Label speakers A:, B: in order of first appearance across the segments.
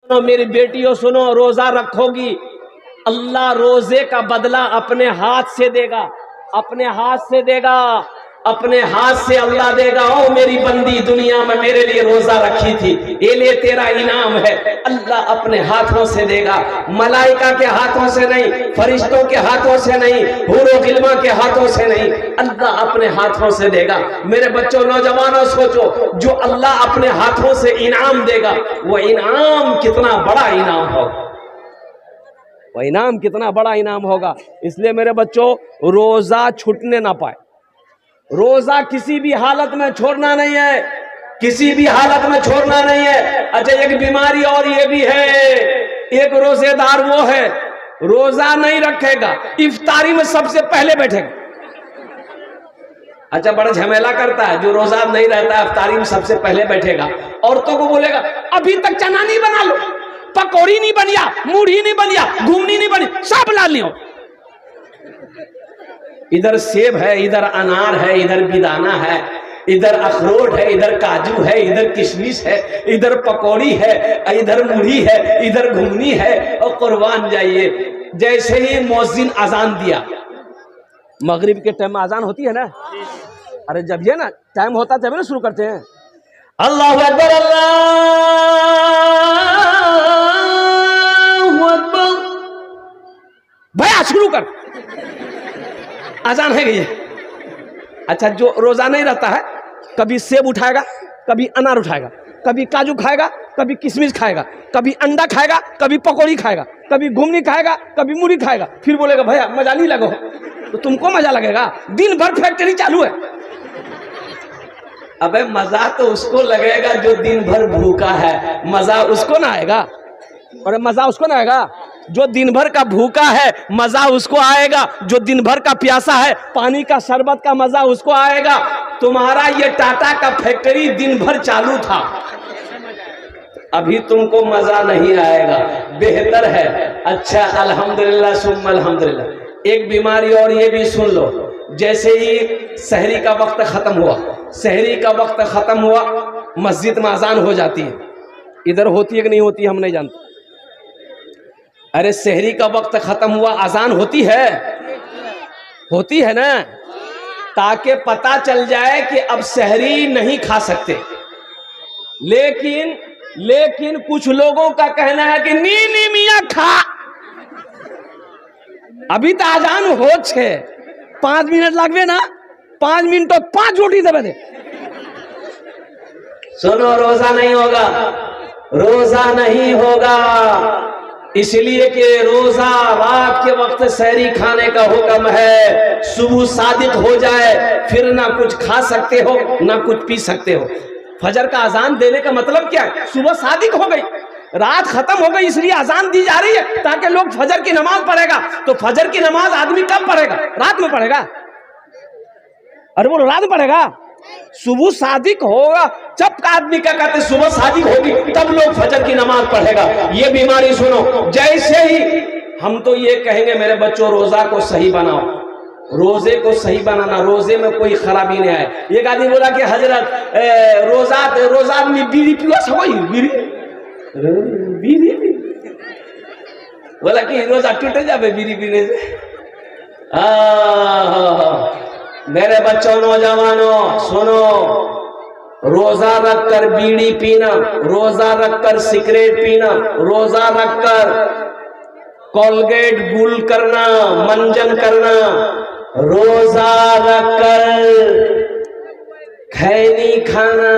A: मेरी बेटियों सुनो, रोजा रखोगी, अल्लाह रोजे का बदला अपने हाथ से देगा, अपने हाथ से देगा, अपने हाथ से अल्लाह देगा। ओ मेरी बंदी, दुनिया में मेरे लिए रोजा रखी थी, ये ले तेरा इनाम है। अल्लाह अपने हाथों से देगा, मलाइका के हाथों से नहीं, फरिश्तों के हाथों से नहीं, हूरो गिल्मा के हाथों से नहीं, अल्लाह अपने हाथों से देगा। मेरे बच्चों, नौजवानों, सोचो, जो अल्लाह अपने हाथों से इनाम देगा, वो इनाम कितना बड़ा इनाम होगा, वो इनाम कितना बड़ा इनाम होगा। इसलिए मेरे बच्चों, रोजा छूटने ना पाए, रोजा किसी भी हालत में छोड़ना नहीं है, किसी भी हालत में छोड़ना नहीं है। अच्छा, एक बीमारी और ये भी है, एक रोजेदार वो है, रोजा नहीं रखेगा, इफ्तारी में सबसे पहले बैठेगा। अच्छा, बड़ा झमेला करता है जो रोजा नहीं रहता, इफ्तारी में सबसे पहले बैठेगा। औरतों को बोलेगा अभी तक चना नहीं बना लो, पकौड़ी नहीं बनिया, मूढ़ी नहीं बनिया, घूमनी नहीं बनी, सब ला लियो। इधर सेब है, इधर अनार है, इधर बिदाना है, इधर अखरोट है, इधर काजू है, इधर किशमिश है, इधर पकौड़ी है, इधर मुढ़ी है, इधर घुमनी है। और कुर्बान जाइए, जैसे ही मुअज्जिन अजान दिया, मगरिब के टाइम में अजान होती है ना, अरे जब ये ना टाइम होता तभी ना शुरू करते हैं, अल्लाहु अकबर, अल्लाहु अकबर, भैया शुरू कर, अजान है गई। अच्छा, जो रोजा नहीं रहता है, कभी सेब उठाएगा, कभी अनार उठाएगा, कभी काजू खाएगा, कभी किशमिश खाएगा, कभी अंडा खाएगा, कभी पकौड़ी खाएगा, कभी घुमनी खाएगा, कभी मूढ़ी खाएगा, फिर बोलेगा भैया मजा नहीं लगो। तो तुमको मजा लगेगा? दिन भर फैक्ट्री चालू है। अबे मजा तो उसको लगेगा जो दिन भर भूखा है, मजा उसको ना आएगा। और मजा उसको ना आएगा जो दिन भर का भूखा है, मजा उसको आएगा जो दिन भर का प्यासा है, पानी का शरबत का मजा उसको आएगा। तुम्हारा ये टाटा का फैक्ट्री दिन भर चालू था, अभी तुमको मजा नहीं आएगा, बेहतर है। अच्छा, अल्हम्दुलिल्लाह सुम्मा अल्हम्दुलिल्लाह। एक बीमारी और ये भी सुन लो, जैसे ही सहरी का वक्त खत्म हुआ, सहरी का वक्त खत्म हुआ, मस्जिद में अजान हो जाती है, इधर होती है कि नहीं होती हम नहीं जानते। अरे सहरी का वक्त खत्म हुआ, अजान होती है ना, ताकि पता चल जाए कि अब सहरी नहीं खा सकते। लेकिन कुछ लोगों का कहना है कि नी मियाँ खा, अभी तो अजान हो 5 मिनट लगवे ना, 5 मिनट तो 5 रोटी दबे दे। सुनो, रोजा नहीं होगा, रोजा नहीं होगा, इसलिए कि रोजा रात के वक्त सहरी खाने का हुक्म है। सुबह सादिक हो जाए फिर ना कुछ खा सकते हो ना कुछ पी सकते हो। फजर का अजान देने का मतलब क्या है? सुबह सादिक हो गई, रात खत्म हो गई, इसलिए अजान दी जा रही है ताकि लोग फजर की नमाज पढ़ेगा। तो फजर की नमाज आदमी कब पढ़ेगा? रात में पढ़ेगा। अरे बोलो, रात में पढ़ेगा? सुबह सादिक होगा, जब का आदमी क्या कहते सुबह सादिक होगी तब लोग फजर की नमाज पढ़ेगा। ये बीमारी सुनो, जैसे ही हम तो ये कहेंगे मेरे बच्चों रोजा को सही बनाओ, रोजे को सही बनाना, रोजे में कोई खराबी नहीं आए। एक आदमी बोला कि हजरत रोजा में बीड़ी पियो, बीड़ी बोला कि रोजा टूट जाए बीड़ी पीने से। मेरे बच्चों, नौजवानों सुनो, रोजा रखकर बीड़ी पीना, रोजा रखकर सिगरेट पीना, रोजा रखकर कोलगेट गुल करना, मंजन करना, रोजा रखकर खैनी खाना,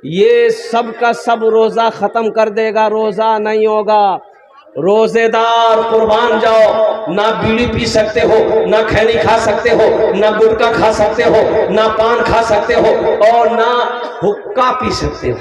A: ये सब का सब रोजा खत्म कर देगा, रोजा नहीं होगा। रोजेदार कुर्बान जाओ, ना बीड़ी पी सकते हो, ना खैनी खा सकते हो, ना गुटखा खा सकते हो, ना पान खा सकते हो, और ना हुक्का पी सकते हो,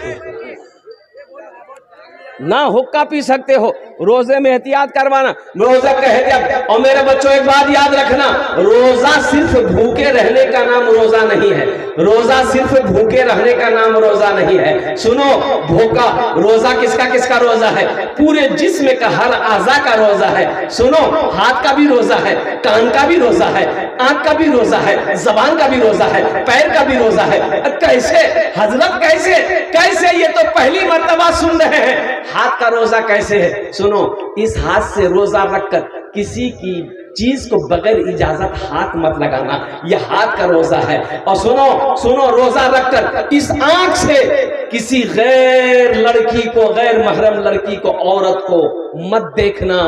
A: ना हुक्का पी सकते हो। रोजे में एहतियात करवाना, रोजा का एहतियात। और मेरे बच्चों, एक बात याद रखना, रोजा सिर्फ भूखे रहने का नाम रोजा नहीं है। रोजा सिर्फ भूखे रहने का नाम रोजा नहीं है। सुनो, भूखा रोजा किसका किसका रोजा है? पूरे जिस्म का हर आज़ा का रोजा है। सुनो, हाथ का भी रोजा है, कान का भी रोजा है, आंख का भी रोजा है, जबान का भी रोजा है, पैर का भी रोजा है। कैसे हजरत, कैसे कैसे? ये तो पहली मर्तबा सुन रहे हैं। हाथ का रोजा कैसे है? सुनो, इस हाथ से रोजा रखकर किसी की चीज को बगैर इजाजत हाथ मत लगाना, यह हाथ का रोजा है। और सुनो सुनो, रोजा रखकर इस आंख से किसी गैर लड़की को, गैर महरम लड़की को, औरत को मत देखना,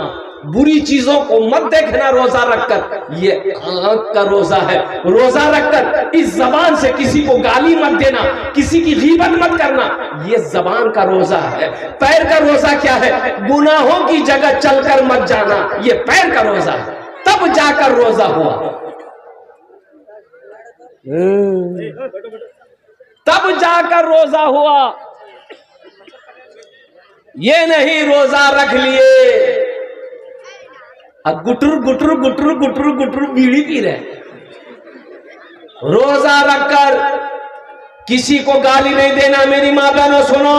A: बुरी चीजों को मत देखना रोजा रखकर, ये आंख का रोजा है। रोजा रखकर इस जबान से किसी को गाली मत देना, किसी की गीबत मत करना, ये जबान का रोजा है। पैर का रोजा क्या है? गुनाहों की जगह चलकर मत जाना, ये पैर का रोजा है। तब जाकर रोजा हुआ, तब जाकर रोजा हुआ। ये नहीं रोजा रख लिए अब गुटुर गुटुर गुटुर गुटुर गुटुर बीड़ी पी रहे। रोजा रखकर किसी को गाली नहीं देना। मेरी मां बहनों सुनो,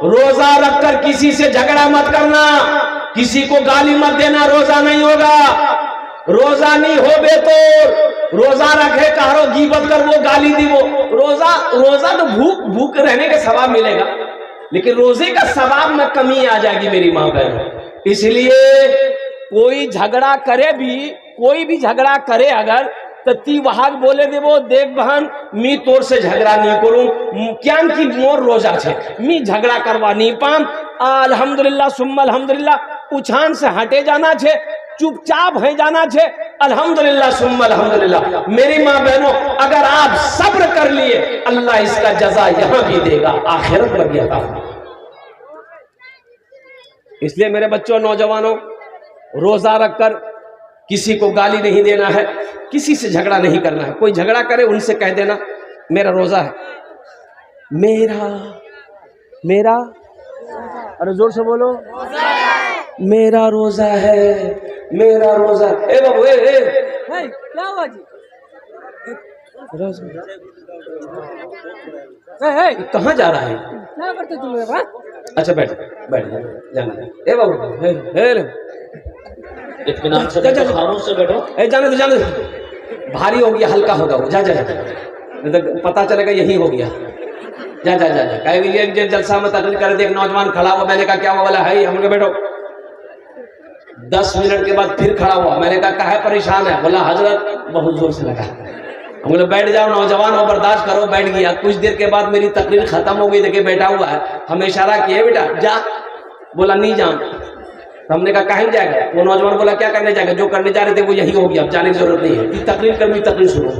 A: रोजा रखकर किसी से झगड़ा मत करना, किसी को गाली मत देना, रोजा नहीं होगा। रोजा नहीं हो बे तो रोजा रखे कहो गीबत कर, वो गाली दी, वो रोजा तो भूख रहने का सवाब मिलेगा, लेकिन रोजे का सवाब में कमी आ जाएगी मेरी मां बहन। इसलिए कोई झगड़ा करे भी, कोई भी झगड़ा करे अगर, तो ती वहाग बोले देवो, देख बहन मी तोर से झगड़ा नहीं करूं, क्या की मोर रोजा छे, मी झगड़ा करवा नहीं पाम। अल्हम्दुलिल्लाह सुम्मा अल्हम्दुलिल्लाह, उछान से हटे जाना छे, चुपचाप है जाना छे। अल्हम्दुलिल्लाह सुम्मा अल्हम्दुलिल्लाह। मेरी माँ बहनों, अगर आप सब्र कर लिए, अल्लाह इसका जजा यहां भी देगा, आखिरत में भी अता। इसलिए मेरे बच्चों, नौजवानों, रोजा रखकर किसी को गाली नहीं देना है, किसी से झगड़ा नहीं करना है। कोई झगड़ा करे उनसे कह देना मेरा रोजा है, मेरा अरे जोर से बोलो, मेरा रोजा है, मेरा रोजा। ए बाबू, क्या हुआ जी? कहाँ जा रहा है? क्या करते तुम लोग? अच्छा बैठ बैठ जाना। ए बाबू, इत्मीनान से बैठो। ए जाने दो, भारी हो गया, हल्का होगा वो, जा जा जा, नहीं तो पता चलेगा यही हो गया। जा जा जा जा। ये जलसा में तकलीफ कर दे, एक नौजवान खड़ा हुआ, मैंने कहा क्या हुआ? बोला है, हमने बैठो। 10 मिनट के बाद फिर खड़ा हुआ, मैंने कहा काहे परेशान है? बोला हजरत बहुत जोर से लगा। हम बोले बैठ जाओ, नौजवान हो, बर्दाश्त करो। बैठ गया। कुछ देर के बाद मेरी तकरीर खत्म हो गई, देखे बैठा हुआ है, हमें इशारा किए, बेटा जा। बोला नहीं जाऊं। तो हमने कहा काहे जाएगा? वो नौजवान बोला क्या करने जाएगा? जो करने जा रहे थे वो यही हो गया, अब जाने की जरूरत नहीं है, तकरीर करनी, तकरीर सुनो।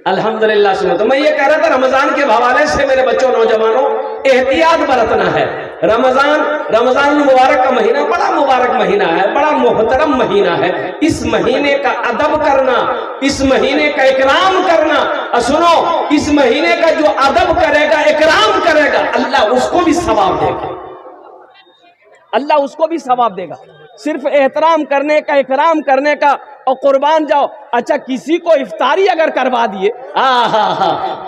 A: अल्हम्दुलिल्लाह सुनो। तो मैं ये कह रहा था, रमजान के हवाले से मेरे बच्चों, नौजवानों, एहतियात बरतना है। रमजान मुबारक का महीना बड़ा मुबारक महीना है, बड़ा मोहतरम महीना है। इस महीने का अदब करना, इस महीने का इकराम करना। और सुनो, इस महीने का जो अदब करेगा, इकराम करेगा, अल्लाह उसको भी सवाब देगा, अल्लाह उसको भी सवाब देगा। सिर्फ एहतराम करने का, इकराम करने का, और कुर्बान जाओ। अच्छा, किसी को इफ्तारी अगर करवा दिए,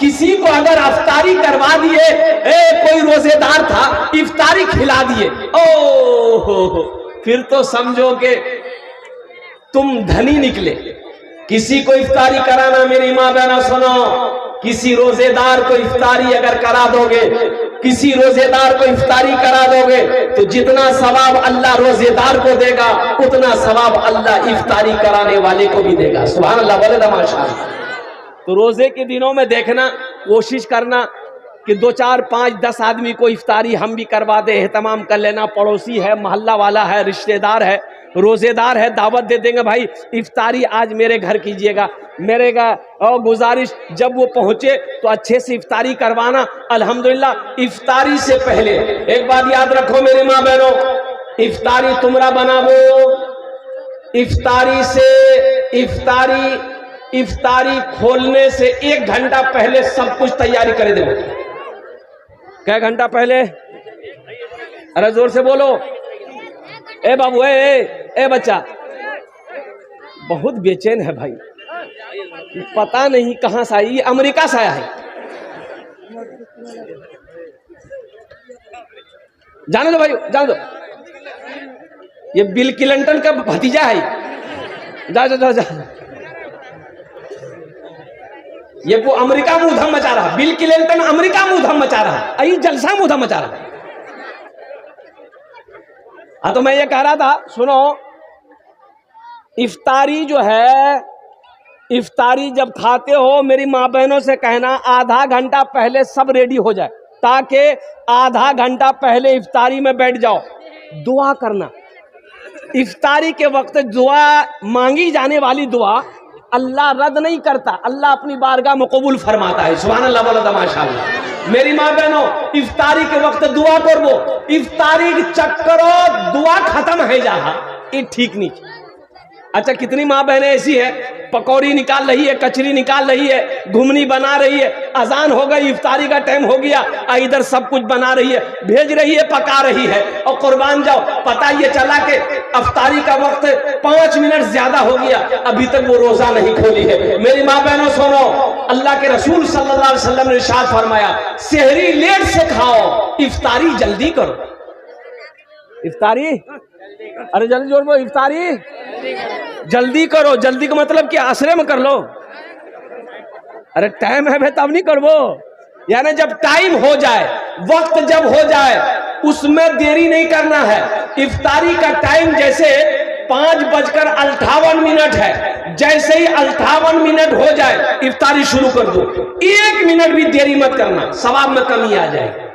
A: किसी को अगर इफ्तारी करवा दिए, कोई रोजेदार था, इफ्तारी खिला दिए, ओ फिर तो समझो कि तुम धनी निकले। किसी को इफ्तारी कराना, मेरी माँ बहना सुनो, किसी रोजेदार को इफ्तारी अगर करा दोगे, किसी रोजेदार को इफ्तारी करा दोगे, तो जितना सवाब अल्लाह रोजेदार को देगा, उतना सवाब अल्लाह इफ्तारी कराने वाले को भी देगा। सुभान अल्लाह, बोले माशाअल्लाह। तो रोजे के दिनों में देखना, कोशिश करना कि 2, 4, 5, 10 आदमी को इफ्तारी हम भी करवा दे, एहतमाम कर लेना। पड़ोसी है, मोहल्ला वाला है, रिश्तेदार है, रोजेदार है, दावत दे देंगे, भाई इफ्तारी आज मेरे घर कीजिएगा। मेरे का और गुजारिश, जब वो पहुंचे तो अच्छे से इफ्तारी करवाना। अल्हम्दुलिल्लाह, इफ्तारी से पहले एक बात याद रखो मेरी माँ बहनों, इफ्तारी तुमरा बनावो। इफ्तारी से इफ्तारी खोलने से 1 घंटा पहले सब कुछ तैयारी कर दो। क्या घंटा पहले? अरे जोर से बोलो। ए बाबू, ए बच्चा, बहुत बेचैन है भाई। पता नहीं कहां से आई, ये अमेरिका से आया है। जाने दो भाई, जाने दो, ये बिल क्लिंटन का भतीजा है। जा जा जा, जा। ये वो अमेरिका में उधम मचा रहा, बिल क्लिंटन अमेरिका में उधम मचा रहा, आई जलसा में उधम मचा रहा। हाँ, तो मैं ये कह रहा था, सुनो, इफ्तारी जो है, इफ्तारी जब खाते हो, मेरी माँ बहनों से कहना आधा घंटा पहले सब रेडी हो जाए, ताकि आधा घंटा पहले इफ्तारी में बैठ जाओ। दुआ करना, इफ्तारी के वक्त दुआ मांगी जाने वाली दुआ अल्लाह रद्द नहीं करता, अल्लाह अपनी बारगाह में कबूल फरमाता है। सुभान अल्लाह, बोलो तो माशाअल्लाह। मेरी माँ बहनों, इफ्तारी के वक्त दुआ करो, इफ्तारी चक्करो दुआ खत्म है जहा, ये ठीक नहीं। अच्छा, कितनी माँ बहनें ऐसी है, पकौड़ी निकाल रही है, कचरी निकाल रही है, घुमनी बना रही है, अजान हो गई, इफ्तारी का टाइम हो गया, इधर सब कुछ बना रही है, भेज रही है, पका रही है, और कुर्बान जाओ, पता ये चला कि इफ्तारी का वक्त 5 मिनट ज्यादा हो गया, अभी तक वो रोजा नहीं खोली है। मेरी माँ बहनों सुनो, अल्लाह के रसूल सल्लल्लाहु अलैहि वसल्लम ने इरशाद फरमाया, सेहरी लेट से खाओ, इफ्तारी जल्दी करो। इफ्तारी, अरे जल्दी जोर बोलो, इफ्तारी जल्दी करो। जल्दी का मतलब क्या, असरे में कर लो। अरे टाइम है भाई, तब नहीं करवो, यानी जब टाइम हो जाए, वक्त जब हो जाए, उसमें देरी नहीं करना है। इफ्तारी का टाइम जैसे 5:58 है, जैसे ही 58 मिनट हो जाए इफ्तारी शुरू कर दो, 1 मिनट भी देरी मत करना, सवाब में कमी आ जाए।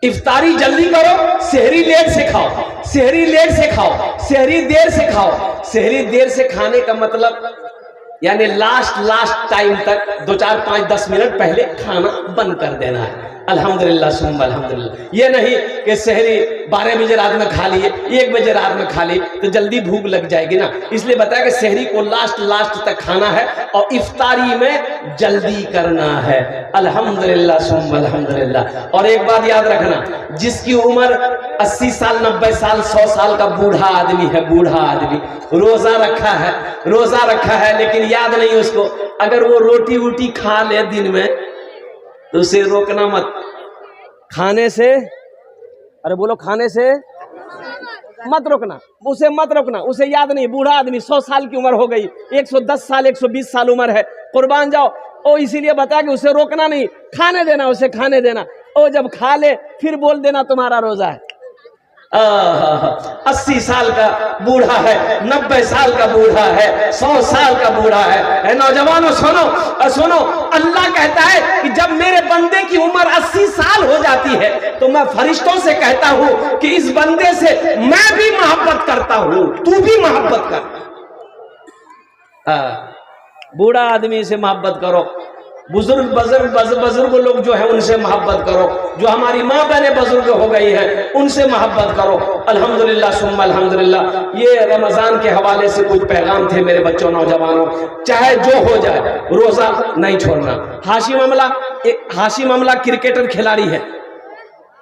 A: इफ्तारी जल्दी करो, सेहरी लेट से खाओ, सेहरी लेट से खाओ, सेहरी देर से खाओ। सेहरी देर से खाने का मतलब यानी लास्ट टाइम तक 2, 4, 5, 10 मिनट पहले खाना बंद कर देना है। अल्हम्दुलिल्लाह सुम्मा अल्हम्दुलिल्लाह। ये नहीं कि सहरी 12 बजे रात में खा लिए, 1 बजे रात में खा ली तो जल्दी भूख लग जाएगी ना, इसलिए बताया कि सहरी को लास्ट तक खाना है और इफ्तारी में जल्दी करना है। अल्हम्दुलिल्लाह सुम्मा अल्हम्दुलिल्लाह। और एक बात याद रखना, जिसकी उम्र 80 साल 90 साल 100 साल का बूढ़ा आदमी है, बूढ़ा आदमी रोजा रखा है लेकिन याद नहीं उसको, अगर वो रोटी वोटी खा ले दिन में तो उसे रोकना मत, खाने से, अरे बोलो, खाने से मत रोकना, उसे मत रोकना, उसे याद नहीं, बूढ़ा आदमी 100 साल की उम्र हो गई, 110 साल 120 साल उम्र है, कुर्बान जाओ। ओ इसीलिए बताया कि उसे रोकना नहीं, खाने देना, उसे खाने देना। ओ जब खा ले फिर बोल देना तुम्हारा रोजा है। 80 साल का बूढ़ा है, 90 साल का बूढ़ा है, 100 साल का बूढ़ा है। नौजवानों सुनो, अल्लाह कहता है कि जब मेरे बंदे की उम्र 80 साल हो जाती है तो मैं फरिश्तों से कहता हूं कि इस बंदे से मैं भी मोहब्बत करता हूं, तू भी मोहब्बत कर। बूढ़ा आदमी से मोहब्बत करो, बुजुर्ग लोग जो है उनसे मोहब्बत करो, जो हमारी माँ बहनें बुजुर्ग हो गई हैं उनसे मोहब्बत करो। अल्हम्दुलिल्लाह सुम्मा अल्हम्दुलिल्लाह। ये रमजान के हवाले से कुछ पैगाम थे मेरे बच्चों, नौजवानों, चाहे जो हो जाए रोजा नहीं छोड़ना। हाशिम अमला क्रिकेटर खिलाड़ी है,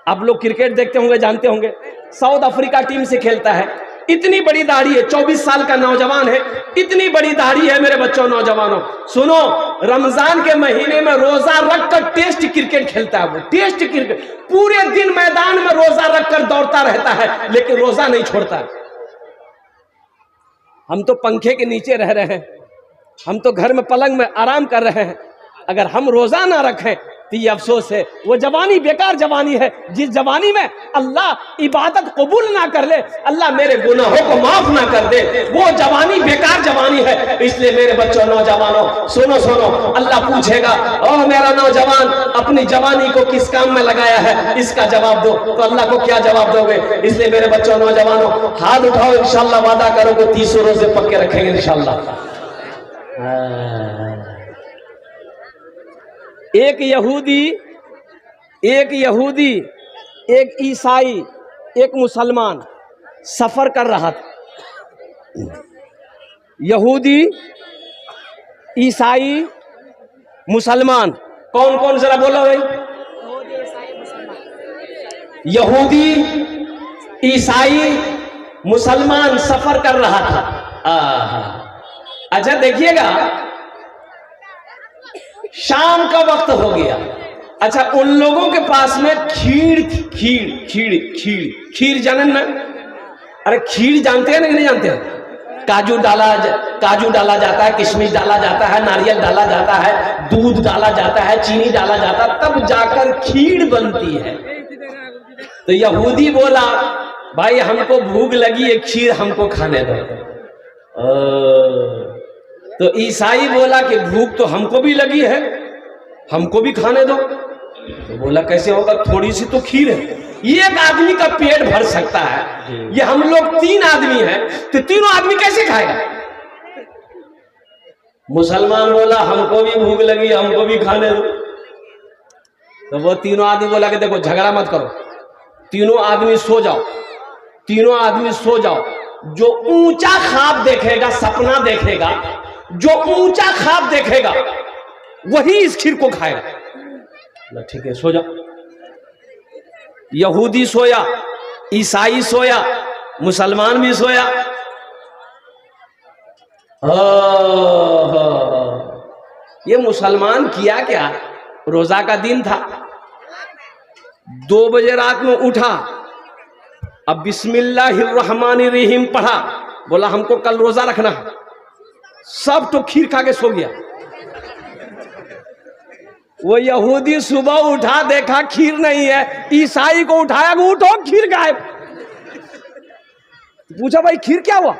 A: आप लोग क्रिकेट देखते होंगे, जानते होंगे, साउथ अफ्रीका टीम से खेलता है। इतनी बड़ी दाढ़ी है, 24 साल का नौजवान है, इतनी बड़ी दाढ़ी है मेरे बच्चों, नौजवानों सुनो, रमजान के महीने में रोजा रखकर टेस्ट क्रिकेट खेलता है। वो टेस्ट क्रिकेट पूरे दिन मैदान में रोजा रखकर दौड़ता रहता है, लेकिन रोजा नहीं छोड़ता। हम तो पंखे के नीचे रह रहे हैं, हम तो घर में पलंग में आराम कर रहे हैं, अगर हम रोजा ना रखें तो ये अफसोस है। वो जवानी बेकार जवानी है, जिस जवानी में अल्लाह इबादत कबूल ना कर ले, अल्लाह मेरे गुनाहों को माफ ना कर दे, वो जवानी बेकार जवानी है। इसलिए मेरे बच्चों, नौजवानों सुनो, अल्लाह पूछेगा, ओ मेरा नौजवान अपनी जवानी को किस काम में लगाया है, इसका जवाब दो। तो अल्लाह को क्या जवाब दोगे? इसलिए मेरे बच्चों, नौजवानों, हाथ उठाओ, इंशाल्लाह वादा करो कि 30 रोजे पक्के रखेंगे इंशाल्लाह। एक यहूदी, एक ईसाई, एक मुसलमान सफर कर रहा था। यहूदी, ईसाई, मुसलमान, कौन कौन जरा बोलो भाई? यहूदी, ईसाई, मुसलमान सफर कर रहा था। अच्छा देखिएगा, शाम का वक्त हो गया। अच्छा, उन लोगों के पास में खीर थी, खीर खीर खीर खीर जाने ना? अरे खीर जानते हैं नहीं जानते हैं? काजू डाला जाता है, किशमिश डाला जाता है, नारियल डाला जाता है, दूध डाला जाता है, चीनी डाला जाता है, तब जाकर खीर बनती है। तो यहूदी बोला, भाई हमको भूख लगी है, खीर हमको खाने दो। तो ईसाई बोला कि भूख तो हमको भी लगी है, हमको भी खाने दो। तो बोला कैसे होगा, थोड़ी सी तो खीर है, एक आदमी का पेट भर सकता है, ये हम लोग 3 आदमी हैं, तो तीनों आदमी कैसे खाएगा? मुसलमान बोला हमको भी भूख लगी, हमको भी खाने दो। तो वो तीनों आदमी बोला कि देखो झगड़ा मत करो, तीनों आदमी सो जाओ, तीनों आदमी सो जाओ। जो ऊंचा ख्वाब देखेगा, सपना देखेगा, जो ऊंचा ख्वाब देखेगा वही इस खीर को खाएगा। ठीक है, सो जाओ। यहूदी सोया, ईसाई सोया, मुसलमान भी सोया। ये मुसलमान किया क्या, रोजा का दिन था, 2 बजे रात में उठा, अब बिस्मिल्लाहिर्रहमानिर्रहीम पढ़ा, बोला हमको कल रोजा रखना है, सब तो खीर खा के सो गया। वो यहूदी सुबह उठा, देखा खीर नहीं है, ईसाई को उठाया, उठो खीर गायब। पूछा भाई खीर क्या हुआ?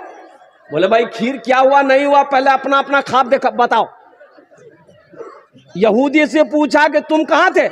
A: बोले भाई खीर क्या हुआ नहीं हुआ पहले अपना अपना ख्वाब देखा बताओ। यहूदी से पूछा कि तुम कहां थे?